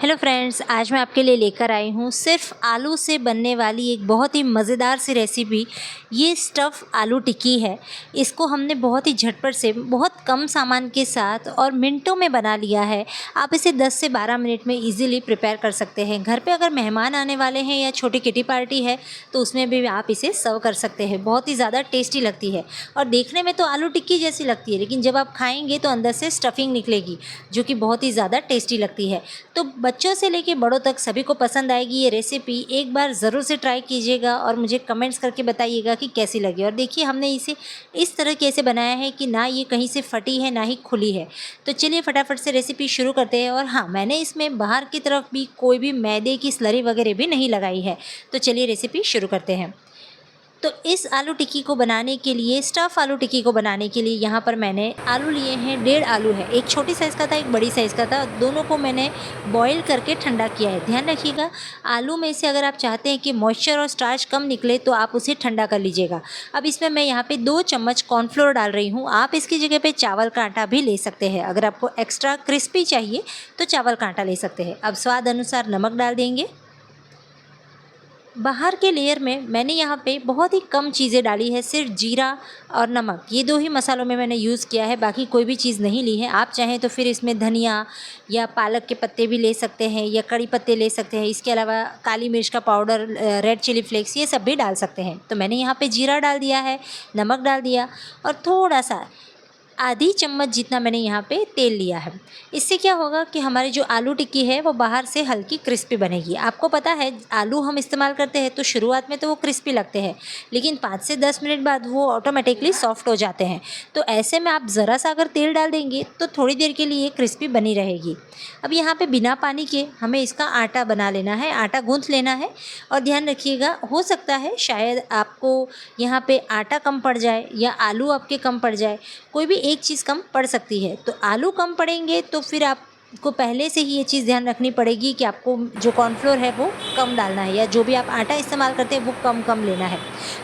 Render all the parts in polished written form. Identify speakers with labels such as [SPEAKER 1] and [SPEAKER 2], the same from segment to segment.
[SPEAKER 1] Hello friends, आज मैं आपके लिए लेकर आई हूँ सिर्फ आलू से बनने वाली एक बहुत ही मज़ेदार सी रेसिपी। ये स्टफ़ आलू टिक्की है। इसको हमने बहुत ही झटपट से बहुत कम सामान के साथ और मिनटों में बना लिया है। आप इसे 10 से 12 मिनट में इजीली प्रिपेयर कर सकते हैं। घर पे अगर मेहमान आने वाले हैं या छोटी किटी पार्टी है तो उसमें भी आप इसे सर्व कर सकते हैं। बहुत ही ज़्यादा टेस्टी लगती है और देखने में तो आलू टिक्की जैसी लगती है, लेकिन जब आप खाएँगे तो अंदर से स्टफिंग निकलेगी जो कि बहुत ही ज़्यादा टेस्टी लगती है। तो बच्चों से लेके बड़ों तक सभी को पसंद आएगी ये रेसिपी। एक बार ज़रूर से ट्राई कीजिएगा और मुझे कमेंट्स करके बताइएगा कि कैसी लगी। और देखिए, हमने इसे इस तरह कैसे बनाया है कि ना ये कहीं से फटी है ना ही खुली है। तो चलिए फटाफट से रेसिपी शुरू करते हैं। और हाँ, मैंने इसमें बाहर की तरफ भी कोई भी मैदे की स्लरी वगैरह भी नहीं लगाई है। तो चलिए रेसिपी शुरू करते हैं। तो इस आलू टिक्की को बनाने के लिए, स्टफ़ आलू टिक्की को बनाने के लिए यहाँ पर मैंने आलू लिए हैं। 1.5 आलू है, एक छोटी साइज़ का था, एक बड़ी साइज़ का था। दोनों को मैंने बॉईल करके ठंडा किया है। ध्यान रखिएगा, आलू में से अगर आप चाहते हैं कि मॉइस्चर और स्टार्च कम निकले तो आप उसे ठंडा कर लीजिएगा। अब इसमें मैं यहाँ पे 2 चम्मच कॉर्नफ्लोर डाल रही हूँ। आप इसकी जगह पे चावल का आटा भी ले सकते हैं। अगर आपको एक्स्ट्रा क्रिस्पी चाहिए तो चावल का आटा ले सकते हैं। अब स्वाद अनुसार नमक डाल देंगे। बाहर के लेयर में मैंने यहाँ पे बहुत ही कम चीज़ें डाली है, सिर्फ जीरा और नमक, ये 2 ही मसालों में मैंने यूज़ किया है। बाकी कोई भी चीज़ नहीं ली है। आप चाहें तो फिर इसमें धनिया या पालक के पत्ते भी ले सकते हैं या कड़ी पत्ते ले सकते हैं। इसके अलावा काली मिर्च का पाउडर, रेड चिली फ्लेक्स, ये सब भी डाल सकते हैं। तो मैंने यहाँ पे जीरा डाल दिया है, नमक डाल दिया और थोड़ा सा आधी चम्मच जितना मैंने यहाँ पे तेल लिया है। इससे क्या होगा कि हमारी जो आलू टिक्की है वो बाहर से हल्की क्रिस्पी बनेगी। आपको पता है, आलू हम इस्तेमाल करते हैं तो शुरुआत में तो वो क्रिस्पी लगते हैं, लेकिन 5 से 10 मिनट बाद वो ऑटोमेटिकली सॉफ्ट हो जाते हैं। तो ऐसे में आप ज़रा सा अगर तेल डाल देंगे तो थोड़ी देर के लिए क्रिस्पी बनी रहेगी। अब यहाँ पे बिना पानी के हमें इसका आटा बना लेना है, आटा गूँथ लेना है। और ध्यान रखिएगा, हो सकता है शायद आपको यहाँ पे आटा कम पड़ जाए या आलू आपके कम पड़ जाए, कोई भी एक चीज़ कम पड़ सकती है। तो आलू कम पड़ेंगे तो फिर आपको पहले से ही ये चीज़ ध्यान रखनी पड़ेगी कि आपको जो कॉर्नफ्लोर है वो कम डालना है, या जो भी आप आटा इस्तेमाल करते हैं वो कम कम लेना है।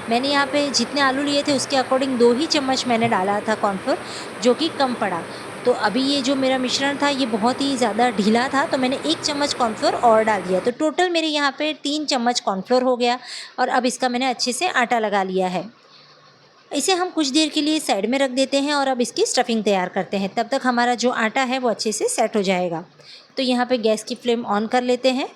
[SPEAKER 1] मैंने यहाँ पे जितने आलू लिए थे उसके अकॉर्डिंग 2 ही चम्मच मैंने डाला था कॉर्नफ्लोर, जो कि कम पड़ा। तो अभी ये जो मेरा मिश्रण था ये बहुत ही ज़्यादा ढीला था, तो मैंने 1 चम्मच कॉर्नफ्लोर और डाल दिया। तो टोटल मेरे यहाँ पे 3 चम्मच कॉर्नफ्लोर हो गया। और अब इसका मैंने अच्छे से आटा लगा लिया है। इसे हम कुछ देर के लिए साइड में रख देते हैं और अब इसकी स्टफिंग तैयार करते हैं। तब तक हमारा जो आटा है वो अच्छे से सेट हो जाएगा। तो यहाँ पे गैस की फ्लेम ऑन कर लेते हैं।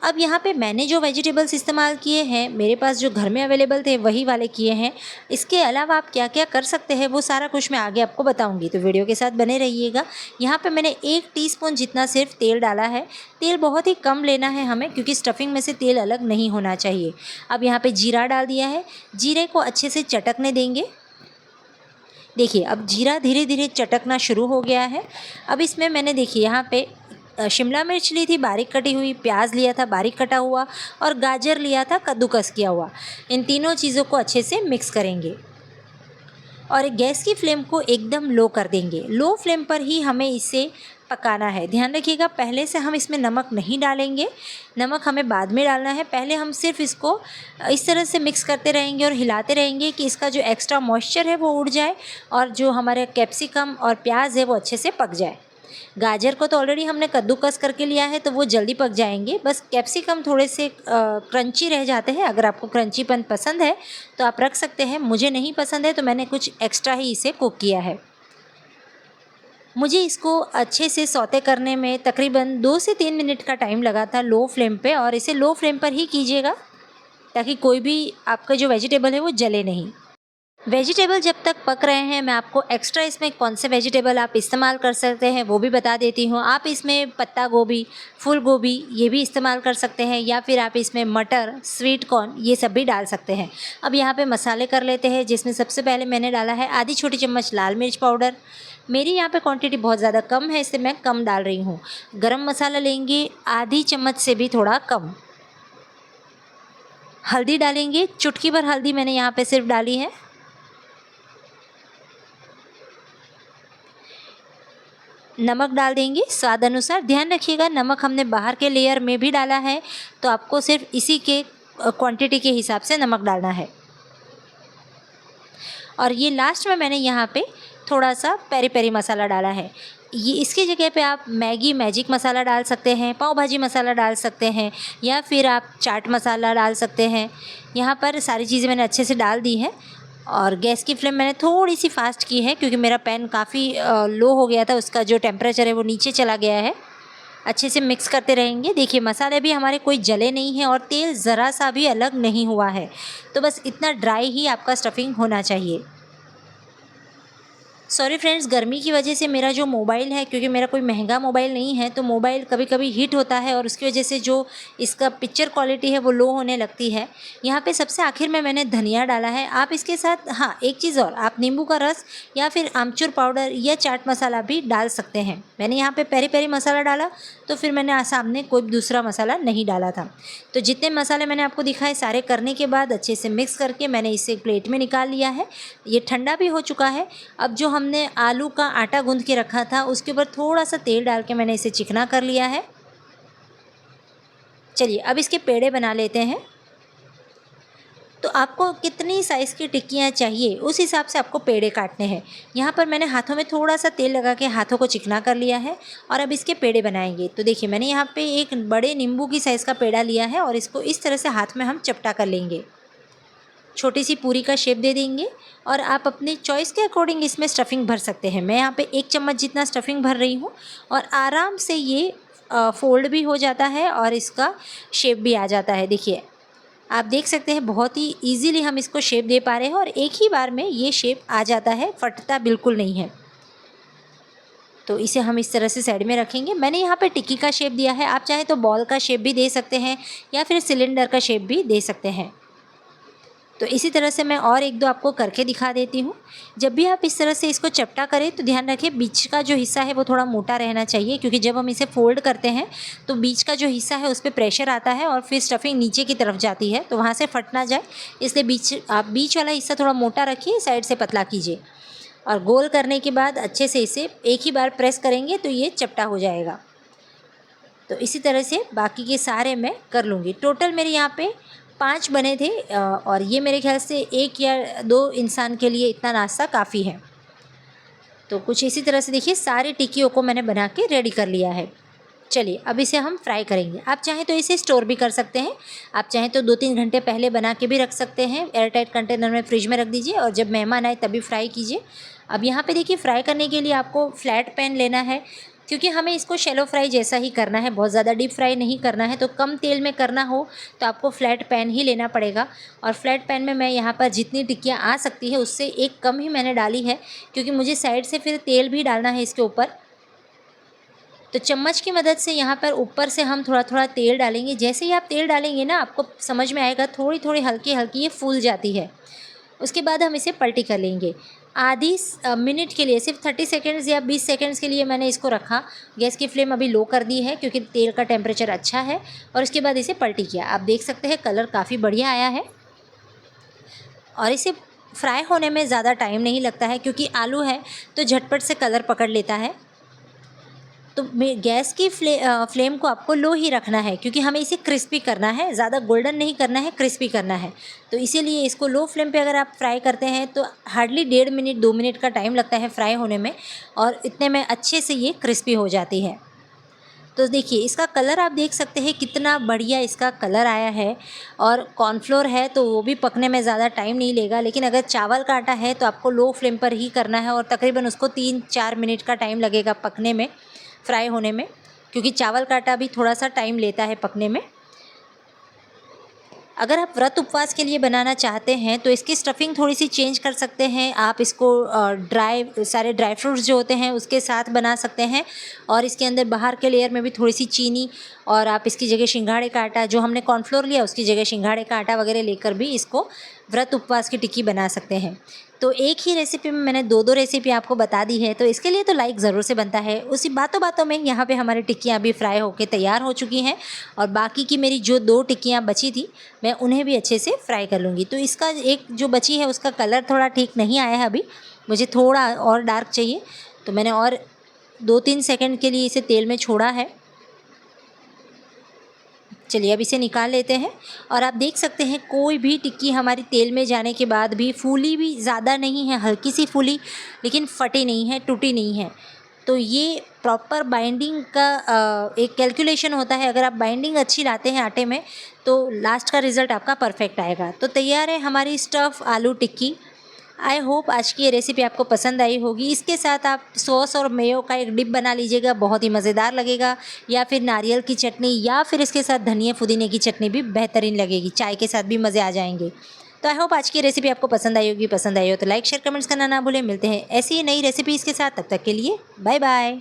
[SPEAKER 1] अब यहाँ पे मैंने जो वेजिटेबल्स इस्तेमाल किए हैं, मेरे पास जो घर में अवेलेबल थे वही वाले किए हैं। इसके अलावा आप क्या क्या कर सकते हैं वो सारा कुछ मैं आगे आपको बताऊंगी, तो वीडियो के साथ बने रहिएगा। यहाँ पे मैंने 1 टीस्पून जितना सिर्फ तेल डाला है। तेल बहुत ही कम लेना है हमें, क्योंकि स्टफिंग में से तेल अलग नहीं होना चाहिए। अब यहाँ पर जीरा डाल दिया है। जीरे को अच्छे से चटकने देंगे। देखिए, अब जीरा धीरे धीरे चटकना शुरू हो गया है। अब इसमें मैंने, देखिए, यहाँ पे शिमला मिर्च ली थी बारीक कटी हुई, प्याज लिया था बारीक कटा हुआ, और गाजर लिया था कद्दूकस किया हुआ। इन तीनों चीज़ों को अच्छे से मिक्स करेंगे और गैस की फ्लेम को एकदम लो कर देंगे। लो फ्लेम पर ही हमें इसे पकाना है। ध्यान रखिएगा, पहले से हम इसमें नमक नहीं डालेंगे, नमक हमें बाद में डालना है। पहले हम सिर्फ इसको इस तरह से मिक्स करते रहेंगे और हिलाते रहेंगे कि इसका जो एक्स्ट्रा मॉइस्चर है वो उड़ जाए और जो हमारे कैप्सिकम और प्याज है वो अच्छे से पक जाए। गाजर को तो ऑलरेडी हमने कद्दूकस करके लिया है तो वो जल्दी पक जाएंगे। बस कैप्सिकम थोड़े से क्रंची रह जाते हैं। अगर आपको क्रंचीपन पसंद है तो आप रख सकते हैं, मुझे नहीं पसंद है तो मैंने कुछ एक्स्ट्रा ही इसे कुक किया है। मुझे इसको अच्छे से सौते करने में तकरीबन 2 से 3 मिनट का टाइम लगा था लो फ्लेम पे, और इसे लो फ्लेम पर ही कीजिएगा ताकि कोई भी आपका जो वेजिटेबल है वो जले नहीं। वेजिटेबल जब तक पक रहे हैं, मैं आपको एक्स्ट्रा इसमें कौन से वेजिटेबल आप इस्तेमाल कर सकते हैं वो भी बता देती हूँ। आप इसमें पत्ता गोभी, फूल गोभी ये भी इस्तेमाल कर सकते हैं, या फिर आप इसमें मटर, स्वीट कॉर्न ये सब भी डाल सकते हैं। अब यहाँ पे मसाले कर लेते हैं, जिसमें सबसे पहले मैंने डाला है आधी छोटी चम्मच लाल मिर्च पाउडर। मेरी यहाँ पे क्वांटिटी बहुत ज़्यादा कम है, इससे मैं कम डाल रही हूँ। गरम मसाला लेंगे आधी चम्मच से भी थोड़ा कम। हल्दी डालेंगे, चुटकी भर हल्दी मैंने यहाँ पे सिर्फ डाली है। नमक डाल देंगे स्वाद अनुसार। ध्यान रखिएगा, नमक हमने बाहर के लेयर में भी डाला है, तो आपको सिर्फ इसी के क्वांटिटी के हिसाब से नमक डालना है। और ये लास्ट में मैंने यहाँ पे थोड़ा सा पेरी पेरी मसाला डाला है। ये इसकी जगह पे आप मैगी मैजिक मसाला डाल सकते हैं, पाव भाजी मसाला डाल सकते हैं, या फिर आप चाट मसाला डाल सकते हैं। यहाँ पर सारी चीज़ें मैंने अच्छे से डाल दी है और गैस की फ्लेम मैंने थोड़ी सी फास्ट की है क्योंकि मेरा पैन काफ़ी लो हो गया था, उसका जो टेम्परेचर है वो नीचे चला गया है। अच्छे से मिक्स करते रहेंगे। देखिए मसाले भी हमारे कोई जले नहीं हैं और तेल ज़रा सा भी अलग नहीं हुआ है। तो बस इतना ड्राई ही आपका स्टफिंग होना चाहिए। सॉरी फ्रेंड्स, गर्मी की वजह से मेरा जो मोबाइल है, क्योंकि मेरा कोई महंगा मोबाइल नहीं है, तो मोबाइल कभी कभी हीट होता है और उसकी वजह से जो इसका पिक्चर क्वालिटी है वो लो होने लगती है। यहाँ पे सबसे आखिर में मैंने धनिया डाला है। आप इसके साथ हाँ एक चीज़ और, आप नींबू का रस या फिर आमचूर पाउडर या चाट मसाला भी डाल सकते हैं। मैंने यहाँ पे पेरी पेरी मसाला डाला तो फिर मैंने सामने कोई दूसरा मसाला नहीं डाला था। तो जितने मसाले मैंने आपको दिखाए सारे करने के बाद अच्छे से मिक्स करके मैंने इसे एक प्लेट में निकाल लिया है। ये ठंडा भी हो चुका है। अब जो हमने आलू का आटा गूंद के रखा था उसके ऊपर थोड़ा सा तेल डाल के मैंने इसे चिकना कर लिया है। चलिए अब इसके पेड़े बना लेते हैं। तो आपको कितनी साइज़ की टिक्कियाँ चाहिए उस हिसाब से आपको पेड़े काटने हैं। यहाँ पर मैंने हाथों में थोड़ा सा तेल लगा के हाथों को चिकना कर लिया है और अब इसके पेड़े बनाएंगे। तो देखिए मैंने यहाँ पे एक बड़े नींबू की साइज़ का पेड़ा लिया है और इसको इस तरह से हाथ में हम चपटा कर लेंगे। छोटी सी पूरी का शेप दे देंगे और आप अपनी चॉइस के अकॉर्डिंग इसमें स्टफिंग भर सकते हैं। मैं यहाँ पे 1 चम्मच जितना स्टफिंग भर रही हूँ और आराम से ये फोल्ड भी हो जाता है और इसका शेप भी आ जाता है। देखिए आप देख सकते हैं बहुत ही इजीली हम इसको शेप दे पा रहे हैं और एक ही बार में ये शेप आ जाता है, फटता बिल्कुल नहीं है। तो इसे हम इस तरह से साइड में रखेंगे। मैंने यहाँ पे टिक्की का शेप दिया है, आप चाहें तो बॉल का शेप भी दे सकते हैं या फिर सिलेंडर का शेप भी दे सकते हैं। तो इसी तरह से मैं और एक दो आपको करके दिखा देती हूँ। जब भी आप इस तरह से इसको चपटा करें तो ध्यान रखिए बीच का जो हिस्सा है वो थोड़ा मोटा रहना चाहिए, क्योंकि जब हम इसे फोल्ड करते हैं तो बीच का जो हिस्सा है उस पर प्रेशर आता है और फिर स्टफिंग नीचे की तरफ जाती है, तो वहाँ से फट ना जाए इसलिए आप बीच वाला हिस्सा थोड़ा मोटा रखिए, साइड से पतला कीजिए और गोल करने के बाद अच्छे से इसे एक ही बार प्रेस करेंगे तो ये चपटा हो जाएगा। तो इसी तरह से बाकी के सारे मैं कर लूँगी। टोटल मेरे यहाँ पे 5 बने थे और ये मेरे ख्याल से 1 या 2 इंसान के लिए इतना नाश्ता काफ़ी है। तो कुछ इसी तरह से देखिए सारी टिक्कियों को मैंने बना के रेडी कर लिया है। चलिए अब इसे हम फ्राई करेंगे। आप चाहें तो इसे स्टोर भी कर सकते हैं, आप चाहें तो 2-3 घंटे पहले बना के भी रख सकते हैं। एयरटाइट कंटेनर में फ्रिज में रख दीजिए और जब मेहमान आए तभी फ्राई कीजिए। अब यहाँ पे देखिए फ्राई करने के लिए आपको फ्लैट पैन लेना है, क्योंकि हमें इसको शैलो फ्राई जैसा ही करना है, बहुत ज़्यादा डीप फ्राई नहीं करना है। तो कम तेल में करना हो तो आपको फ्लैट पैन ही लेना पड़ेगा। और फ्लैट पैन में मैं यहाँ पर जितनी टिक्कियाँ आ सकती है उससे एक कम ही मैंने डाली है, क्योंकि मुझे साइड से फिर तेल भी डालना है इसके ऊपर। तो चम्मच की मदद से यहाँ पर ऊपर से हम थोड़ा थोड़ा तेल डालेंगे। जैसे ही आप तेल डालेंगे ना आपको समझ में आएगा थोड़ी थोड़ी हल्की हल्की ये फूल जाती है। उसके बाद हम इसे पलटी कर लेंगे। आधी मिनट के लिए, सिर्फ 30 सेकेंड्स या 20 सेकेंड्स के लिए मैंने इसको रखा। गैस की फ्लेम अभी लो कर दी है क्योंकि तेल का टेम्परेचर अच्छा है। और उसके बाद इसे पलटी किया। आप देख सकते हैं कलर काफ़ी बढ़िया आया है और इसे फ्राई होने में ज़्यादा टाइम नहीं लगता है, क्योंकि आलू है तो झटपट से कलर पकड़ लेता है। तो गैस की फ्लेम को आपको लो ही रखना है, क्योंकि हमें इसे क्रिस्पी करना है, ज़्यादा गोल्डन नहीं करना है, क्रिस्पी करना है। तो इसीलिए इसको लो फ्लेम पे अगर आप फ्राई करते हैं तो हार्डली 1.5 मिनट 2 मिनट का टाइम लगता है फ्राई होने में, और इतने में अच्छे से ये क्रिस्पी हो जाती है। तो देखिए इसका कलर आप देख सकते हैं कितना बढ़िया इसका कलर आया है। और कॉर्नफ्लोर है तो वो भी पकने में ज़्यादा टाइम नहीं लेगा, लेकिन अगर चावल का आटा है तो आपको लो फ्लेम पर ही करना है और तकरीबन उसको 3-4 मिनट का टाइम लगेगा पकने में, फ्राई होने में, क्योंकि चावल का आटा भी थोड़ा सा टाइम लेता है पकने में। अगर आप व्रत उपवास के लिए बनाना चाहते हैं तो इसकी स्टफिंग थोड़ी सी चेंज कर सकते हैं। आप इसको सारे ड्राई फ्रूट्स जो होते हैं उसके साथ बना सकते हैं, और इसके अंदर बाहर के लेयर में भी थोड़ी सी चीनी, और आप इसकी जगह सिंघाड़े का आटा, जो हमने कॉर्नफ्लोर लिया उसकी जगह सिंघाड़े का आटा वगैरह लेकर भी इसको व्रत उपवास की टिक्की बना सकते हैं। तो एक ही रेसिपी में मैंने 2-2 रेसिपी आपको बता दी है, तो इसके लिए तो लाइक ज़रूर से बनता है। उसी बातों बातों में यहाँ पे हमारी टिक्कियाँ अभी फ्राई होके तैयार हो चुकी हैं, और बाकी की मेरी जो 2 टिक्कियाँ बची थी मैं उन्हें भी अच्छे से फ्राई कर लूँगी। तो इसका एक जो बची है उसका कलर थोड़ा ठीक नहीं आया है अभी, मुझे थोड़ा और डार्क चाहिए, तो मैंने और 2-3 सेकंड के लिए इसे तेल में छोड़ा है। चलिए अब इसे निकाल लेते हैं और आप देख सकते हैं कोई भी टिक्की हमारी तेल में जाने के बाद भी फूली भी ज़्यादा नहीं है, हल्की सी फूली, लेकिन फटी नहीं है, टूटी नहीं है। तो ये प्रॉपर बाइंडिंग का एक कैलकुलेशन होता है। अगर आप बाइंडिंग अच्छी लाते हैं आटे में तो लास्ट का रिज़ल्ट आपका परफेक्ट आएगा। तो तैयार है हमारी स्टफ़ आलू टिक्की। आई होप आज की ये रेसिपी आपको पसंद आई होगी। इसके साथ आप सॉस और मेयो का एक डिप बना लीजिएगा, बहुत ही मज़ेदार लगेगा। या फिर नारियल की चटनी या फिर इसके साथ धनिया पुदीने की चटनी भी बेहतरीन लगेगी, चाय के साथ भी मज़े आ जाएंगे। तो आई होप आज की रेसिपी आपको पसंद आई होगी। पसंद आई हो तो लाइक शेयर कमेंट्स करना ना भूलें। मिलते हैं ऐसी ही नई रेसिपीज़ के साथ, तब तक के लिए बाय बाय।